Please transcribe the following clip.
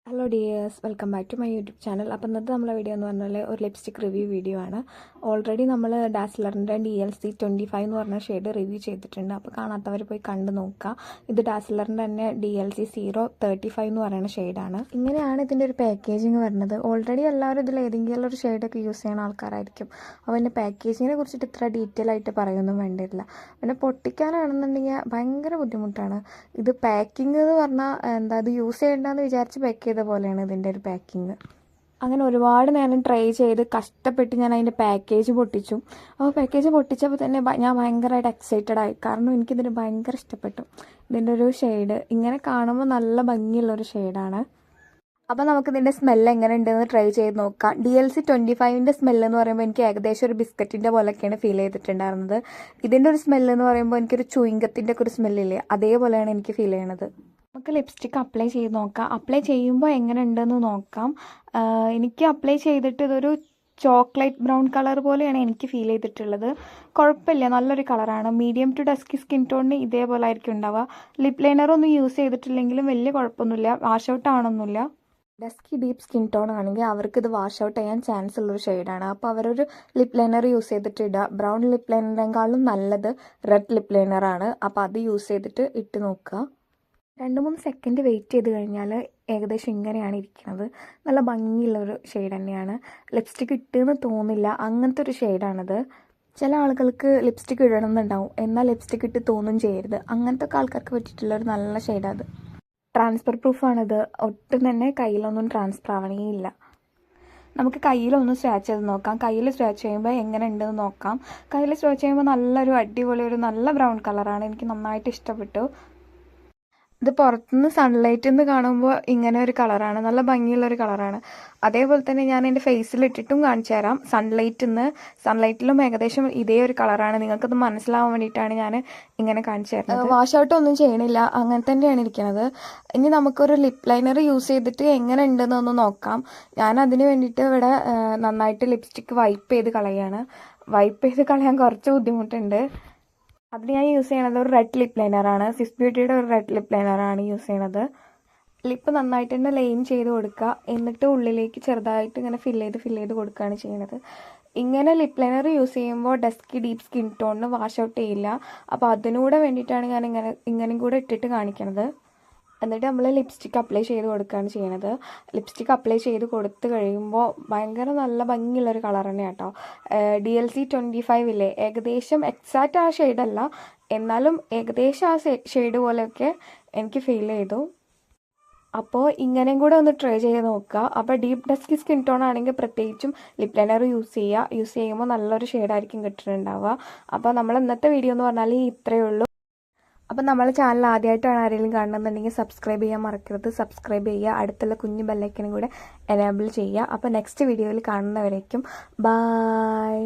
Hello dears, welcome back to my YouTube channel. അപ്പോൾ ഇന്നത്തെ നമ്മളെ വീഡിയോ എന്ന് പറഞ്ഞാൽ ഒരു ലിപ്സ്റ്റിക് റിവ്യൂ വീഡിയോ ആണ്. ഓൾറെഡി നമ്മൾ ഡാസ്ലറിൻ്റെ DLC 25 എന്ന് പറഞ്ഞ ഷെയ്ഡ് റിവ്യൂ ചെയ്തിട്ടുണ്ട്. അപ്പോൾ കാണാത്തവർ പോയി കണ്ടു നോക്കുക. ഇത് ഡാസ്ലറിൻ്റെ തന്നെ DLC 035 എന്ന് പറയുന്ന ഷെയ്ഡാണ്. ഇങ്ങനെയാണ് ഇതിൻ്റെ ഒരു പാക്കേജിങ് വരുന്നത്. ഓൾറെഡി എല്ലാവരും ഇതിൽ ഏതെങ്കിലും ഒരു ഷെയ്ഡൊക്കെ യൂസ് ചെയ്യുന്ന ആൾക്കാരായിരിക്കും. അപ്പോൾ എൻ്റെ പാക്കേജിങ്ങിനെ കുറിച്ചിട്ട് ഇത്ര ഡീറ്റെയിൽ ആയിട്ട് പറയൊന്നും വേണ്ടിയില്ല. പിന്നെ പൊട്ടിക്കാനാണെന്നുണ്ടെങ്കിൽ ഭയങ്കര ബുദ്ധിമുട്ടാണ്. ഇത് പാക്കിംഗ് എന്ന് പറഞ്ഞാൽ ഇത് യൂസ് ചെയ്യേണ്ടതെന്ന് വിചാരിച്ച് പാക്ക് ചെയ്ത പോലെയാണ് ഇതിൻ്റെ ഒരു പാക്കിങ്. അങ്ങനെ ഒരുപാട് നേരം ട്രൈ ചെയ്ത് കഷ്ടപ്പെട്ട് ഞാൻ അതിൻ്റെ പാക്കേജ് പൊട്ടിച്ചു. അപ്പോൾ പാക്കേജ് പൊട്ടിച്ചപ്പോൾ തന്നെ ഞാൻ ഭയങ്കരമായിട്ട് എക്സൈറ്റഡ് ആയി. കാരണം എനിക്കിതിന് ഭയങ്കര ഇഷ്ടപ്പെട്ടു. ഇതിൻ്റെ ഒരു ഷെയ്ഡ് ഇങ്ങനെ കാണുമ്പോൾ നല്ല ഭംഗിയുള്ളൊരു ഷെയ്ഡാണ്. അപ്പോൾ നമുക്കിതിൻ്റെ സ്മെല്ല് എങ്ങനെ ഉണ്ടെന്ന് ട്രൈ ചെയ്ത് നോക്കാം. DLC 25ൻ്റെ സ്മെല്ല് എന്ന് പറയുമ്പോൾ എനിക്ക് ഏകദേശം ഒരു ബിസ്ക്കറ്റിൻ്റെ പോലെയൊക്കെയാണ് ഫീൽ ചെയ്തിട്ടുണ്ടായിരുന്നത്. ഇതിൻ്റെ ഒരു സ്മെല്ല് എന്ന് പറയുമ്പോൾ എനിക്കൊരു ചൂയിങ്കത്തിൻ്റെ ഒക്കെ ഒരു സ്മെല്ലില്ലേ, അതേപോലെയാണ് എനിക്ക് ഫീൽ ചെയ്യണത്. നമുക്ക് ലിപ്സ്റ്റിക്ക് അപ്ലൈ ചെയ്ത് നോക്കാം. അപ്ലൈ ചെയ്യുമ്പോൾ എങ്ങനെ ഉണ്ടെന്ന് നോക്കാം. എനിക്ക് അപ്ലൈ ചെയ്തിട്ട് ഇതൊരു ചോക്ലേറ്റ് ബ്രൗൺ കളർ പോലെയാണ് എനിക്ക് ഫീൽ ചെയ്തിട്ടുള്ളത്. കുഴപ്പമില്ല, നല്ലൊരു കളറാണ്. മീഡിയം ടു ഡസ്കി സ്കിൻ ടോണിന് ഇതേപോലെ ആയിരിക്കും ഉണ്ടാവുക. ലിപ് ലൈനറൊന്നും യൂസ് ചെയ്തിട്ടില്ലെങ്കിലും വലിയ കുഴപ്പമൊന്നുമില്ല, വാഷ് ഔട്ട് ആവണമെന്നില്ല. ഡസ്കി ഡീപ്പ് സ്കിൻ ടോൺ ആണെങ്കിൽ അവർക്ക് ഇത് വാഷ് ഔട്ട് ചെയ്യാൻ ചാൻസ് ഉള്ളൊരു ഷെയ്ഡാണ്. അപ്പോൾ അവരൊരു ലിപ് ലൈനർ യൂസ് ചെയ്തിട്ട് ഇടുക. ബ്രൗൺ ലിപ് ലൈനറിനേക്കാളും നല്ലത് റെഡ് ലിപ് ലൈനറാണ്. അപ്പോൾ അത് യൂസ് ചെയ്തിട്ട് ഇട്ട് നോക്കുക. 2-3 സെക്കൻഡ് വെയിറ്റ് ചെയ്ത് കഴിഞ്ഞാൽ ഏകദേശം ഇങ്ങനെയാണ് ഇരിക്കുന്നത്. നല്ല ഭംഗിയുള്ളൊരു ഷെയ്ഡ് തന്നെയാണ്. ലിപ്സ്റ്റിക്ക് ഇട്ടെന്ന് തോന്നില്ല, അങ്ങനത്തെ ഒരു ഷെയ്ഡാണിത്. ചില ആളുകൾക്ക് ലിപ്സ്റ്റിക്ക് ഇടണമെന്നുണ്ടാവും, എന്നാൽ ലിപ്സ്റ്റിക്ക് ഇട്ട് തോന്നും ചെയ്യരുത്. അങ്ങനത്തെ ഒക്കെ ആൾക്കാർക്ക് പറ്റിയിട്ടുള്ളൊരു നല്ല ഷെയ്ഡാണ്. ട്രാൻസ്ഫർ പ്രൂഫാണിത്. ഒട്ടും തന്നെ കയ്യിലൊന്നും ട്രാൻസ്ഫർ ആവണേയില്ല. നമുക്ക് കയ്യിലൊന്ന് സ്ക്രാച്ച് ചെയ്ത് നോക്കാം. കയ്യിൽ സ്ക്രാച്ച് ചെയ്യുമ്പോൾ എങ്ങനെ ഉണ്ടെന്ന് നോക്കാം. കയ്യിൽ സ്ക്രാച്ച് ചെയ്യുമ്പോൾ നല്ലൊരു അടിപൊളി ഒരു നല്ല ബ്രൗൺ കളറാണ്. എനിക്ക് നന്നായിട്ട് ഇഷ്ടപ്പെട്ടു. ഇത് പുറത്തുനിന്ന് സൺലൈറ്റിൽ നിന്ന് കാണുമ്പോൾ ഇങ്ങനെ ഒരു കളറാണ്, നല്ല ഭംഗിയുള്ളൊരു കളറാണ്. അതേപോലെ തന്നെ ഞാൻ എൻ്റെ ഫേസിൽ ഇട്ടിട്ടും കാണിച്ചു തരാം. സൺലൈറ്റിലും ഏകദേശം ഇതേ ഒരു കളറാണ്. നിങ്ങൾക്കത് മനസ്സിലാവാൻ വേണ്ടിയിട്ടാണ് ഞാൻ ഇങ്ങനെ കാണിച്ചു തരുന്നത്. വാഷ് ഔട്ട് ഒന്നും ചെയ്യണില്ല, അങ്ങനെ തന്നെയാണ് ഇരിക്കുന്നത്. ഇനി നമുക്കൊരു ലിപ് ലൈനർ യൂസ് ചെയ്തിട്ട് എങ്ങനെ ഉണ്ടെന്നൊന്ന് നോക്കാം. ഞാൻ അതിന് വേണ്ടിയിട്ട് ഇവിടെ നന്നായിട്ട് ലിപ്സ്റ്റിക്ക് വൈപ്പ് ചെയ്ത് കളയാണ്. വൈപ്പ് ചെയ്ത് കളയാൻ കുറച്ച് ബുദ്ധിമുട്ടുണ്ട്. അതിന് ഞാൻ യൂസ് ചെയ്യണത് ഒരു റെഡ് ലിപ് ലൈനറാണ്. സിസ് ബ്യൂട്ടിയുടെ ഒരു റെഡ് ലിപ് ലൈനറാണ് യൂസ് ചെയ്യണത്. ലിപ്പ് നന്നായിട്ട് തന്നെ ലൈൻ ചെയ്ത് കൊടുക്കുക. എന്നിട്ട് ഉള്ളിലേക്ക് ചെറുതായിട്ട് ഇങ്ങനെ ഫില്ല് ചെയ്ത് കൊടുക്കുകയാണ് ചെയ്യുന്നത്. ഇങ്ങനെ ലിപ് ലൈനർ യൂസ് ചെയ്യുമ്പോൾ ഡസ്കി ഡീപ്പ് സ്കിൻ ടോണിന് വാഷ് ഔട്ട് ചെയ്യില്ല. അപ്പോൾ അതിനൂടെ വേണ്ടിയിട്ടാണ് ഞാൻ ഇങ്ങനെയും കൂടെ ഇട്ടിട്ട് കാണിക്കണത്. എന്നിട്ട് നമ്മൾ ലിപ്സ്റ്റിക്ക് അപ്ലൈ ചെയ്ത് കൊടുക്കുകയാണ് ചെയ്യണത്. ലിപ്സ്റ്റിക്ക് അപ്ലൈ ചെയ്ത് കൊടുത്ത് കഴിയുമ്പോൾ ഭയങ്കര നല്ല ഭംഗിയുള്ളൊരു കളർ തന്നെയാണ് കേട്ടോ. DLC 25 ഏകദേശം എക്സാക്റ്റ് ആ ഷെയ്ഡല്ല, എന്നാലും ഏകദേശം ആ ഷെയ്ഡ് പോലെയൊക്കെ എനിക്ക് ഫീൽ ചെയ്തു. അപ്പോൾ ഇങ്ങനെയും കൂടെ ഒന്ന് ട്രൈ ചെയ്ത് നോക്കുക. അപ്പോൾ ഡീപ്പ് ഡസ്കി സ്കിൻ ടോൺ ആണെങ്കിൽ പ്രത്യേകിച്ചും ലിപ് ലൈനർ യൂസ് ചെയ്യുമ്പോൾ നല്ലൊരു ഷെയ്ഡായിരിക്കും കിട്ടുന്നുണ്ടാവുക. അപ്പോൾ നമ്മൾ ഇന്നത്തെ വീഡിയോ എന്ന് പറഞ്ഞാൽ ഇത്രയേ ഉള്ളൂ. അപ്പം നമ്മളെ ചാനൽ ആദ്യമായിട്ടാണ് ആരെങ്കിലും കാണണമെന്നുണ്ടെങ്കിൽ സബ്സ്ക്രൈബ് ചെയ്യാൻ മറക്കരുത്. സബ്സ്ക്രൈബ് ചെയ്യുക, അടുത്തുള്ള കുഞ്ഞു ബെല്ലൈക്കനും കൂടെ എനേബിൾ ചെയ്യുക. അപ്പോൾ നെക്സ്റ്റ് വീഡിയോയിൽ കാണുന്നവരേക്കും ബായ്.